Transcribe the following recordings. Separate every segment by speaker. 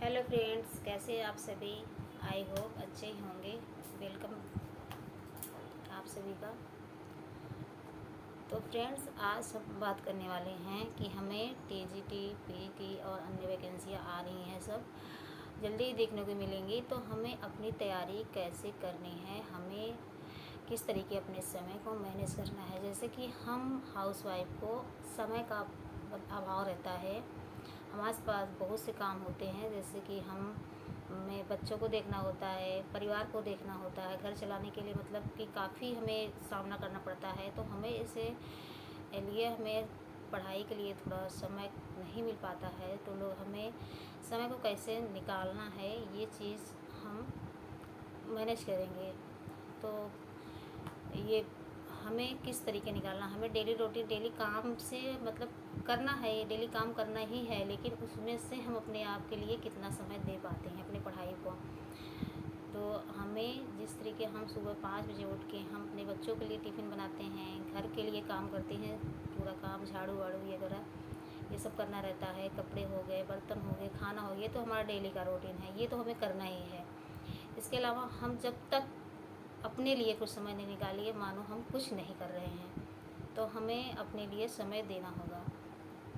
Speaker 1: Hello friends, कैसे आप सभी। आई होप अच्छे ही होंगे। वेलकम आप सभी का। तो फ्रेंड्स, आज हम बात करने वाले हैं कि हमें टीजीटी, पीटी और अन्य वैकेंसियाँ आ रही हैं, सब जल्दी ही देखने को मिलेंगी। तो हमें अपनी तैयारी कैसे करनी है, हमें किस तरीके अपने समय को मैनेज करना है। जैसे कि हम हाउसवाइफ को समय का अभाव रहता है, हमारे पास बहुत से काम होते हैं, जैसे कि हमें बच्चों को देखना होता है, परिवार को देखना होता है, घर चलाने के लिए मतलब कि काफ़ी हमें सामना करना पड़ता है। तो हमें इसे लिए हमें पढ़ाई के लिए थोड़ा समय नहीं मिल पाता है। तो लोग हमें समय को कैसे निकालना है, ये चीज़ हम मैनेज करेंगे। तो ये हमें किस तरीके निकालना, हमें डेली रूटीन, डेली काम से मतलब करना है, ये डेली काम करना ही है, लेकिन उसमें से हम अपने आप के लिए कितना समय दे पाते हैं अपनी पढ़ाई को। तो हमें जिस तरीके हम सुबह 5 बजे उठ के हम अपने बच्चों के लिए टिफ़िन बनाते हैं, घर के लिए काम करते हैं, पूरा काम झाड़ू वाड़ू वगैरह ये सब करना रहता है, कपड़े हो गए, बर्तन हो गए, खाना हो गया, तो हमारा डेली का रूटीन है, ये तो हमें करना ही है। इसके अलावा हम जब तक अपने लिए कुछ समय नहीं निकालिए, मानो हम कुछ नहीं कर रहे हैं। तो हमें अपने लिए समय देना होगा।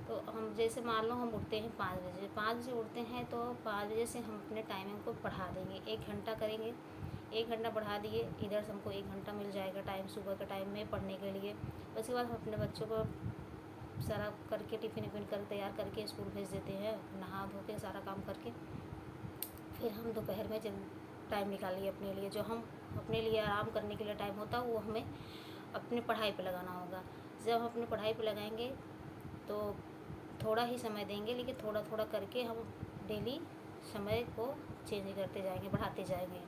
Speaker 1: तो हम जैसे मान लो हम उठते हैं 5 बजे, 5 बजे उठते हैं, तो 5 बजे से हम अपने टाइमिंग को बढ़ा देंगे, 1 घंटा करेंगे। 1 घंटा बढ़ा दिए, इधर से हमको 1 घंटा मिल जाएगा टाइम सुबह के टाइम में पढ़ने के लिए। उसके बाद हम अपने बच्चों को सारा करके टिफ़िन विफ़िन कर तैयार करके स्कूल भेज देते हैं, नहा धो के सारा काम करके। फिर हम दोपहर में जब टाइम निकालिए अपने लिए, जो हम अपने लिए आराम करने के लिए टाइम होता है, वो हमें अपनी पढ़ाई पे लगाना होगा। जब हम अपनी पढ़ाई पे लगाएंगे तो थोड़ा ही समय देंगे, लेकिन थोड़ा थोड़ा करके हम डेली समय को चेंज करते जाएंगे, बढ़ाते जाएंगे।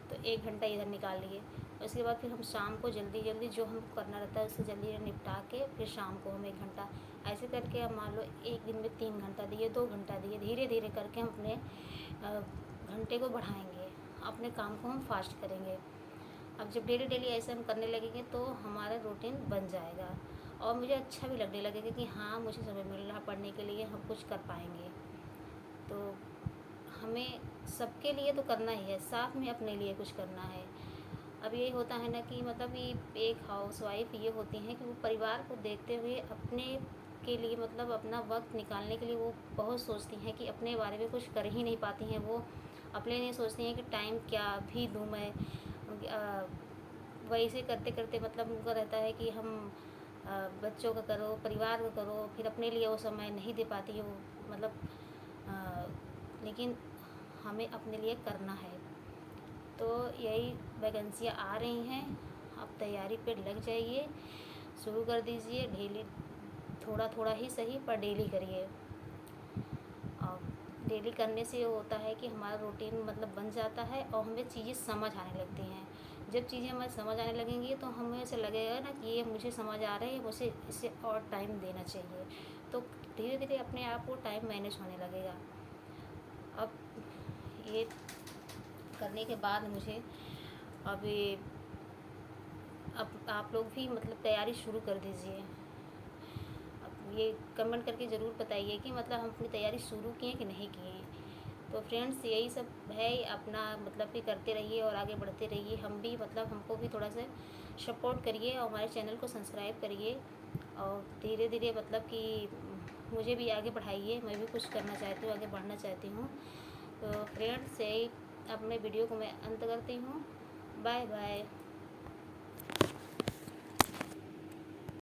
Speaker 1: तो 1 घंटा इधर निकाल लिए। उसके बाद फिर हम शाम को जल्दी जल्दी जो हमको करना रहता है उससे जल्दी निपटा के फिर शाम को हम 1 घंटा, ऐसे करके हम मान लो एक दिन में 3 घंटा दिए, 2 घंटा दिए, धीरे धीरे करके हम अपने घंटे को बढ़ाएंगे, अपने काम को हम फास्ट करेंगे। अब जब डेली डेली ऐसे हम करने लगेंगे तो हमारा रूटीन बन जाएगा और मुझे अच्छा भी लगने लगेगा कि हाँ, मुझे समय मिल रहा पढ़ने के लिए, हम कुछ कर पाएंगे। तो हमें सबके लिए तो करना ही है, साथ में अपने लिए कुछ करना है। अब ये होता है ना कि मतलब ये एक हाउसवाइफ ये होती हैं कि वो परिवार को देखते हुए अपने के लिए मतलब अपना वक्त निकालने के लिए वो बहुत सोचती हैं कि अपने बारे में कुछ कर ही नहीं पाती हैं। वो अपने लिए सोचती हैं कि टाइम क्या भी दूँ मैं। वैसे करते करते मतलब उनका रहता है कि हम बच्चों का करो, परिवार का करो, फिर अपने लिए वो समय नहीं दे पाती है वो मतलब लेकिन हमें अपने लिए करना है। तो यही वैकेंसियाँ आ रही हैं, आप तैयारी पे लग जाइए, शुरू कर दीजिए। डेली थोड़ा थोड़ा ही सही पर डेली करिए। और डेली करने से ये होता है कि हमारा रूटीन मतलब बन जाता है और हमें चीज़ें समझ आने लगती हैं। जब चीज़ें हमें समझ आने लगेंगी तो हमें ऐसा लगेगा ना कि ये मुझे समझ आ रहा है, मुझे इसे और टाइम देना चाहिए। तो धीरे धीरे अपने आप को टाइम मैनेज होने लगेगा। अब ये करने के बाद मुझे अब ये अब आप लोग भी मतलब तैयारी शुरू कर दीजिए। अब ये कमेंट करके ज़रूर बताइए कि मतलब हम अपनी तैयारी शुरू किए कि नहीं किए। तो फ्रेंड्स, यही सब है, अपना मतलब कि करते रहिए और आगे बढ़ते रहिए। हम भी मतलब हमको भी थोड़ा सा सपोर्ट करिए और हमारे चैनल को सब्सक्राइब करिए और धीरे धीरे मतलब कि मुझे भी आगे बढ़ाइए। मैं भी कुछ करना चाहती हूँ, आगे बढ़ना चाहती हूँ। तो फ्रेंड्स, यही अपने वीडियो को मैं अंत करती हूँ। Bye bye.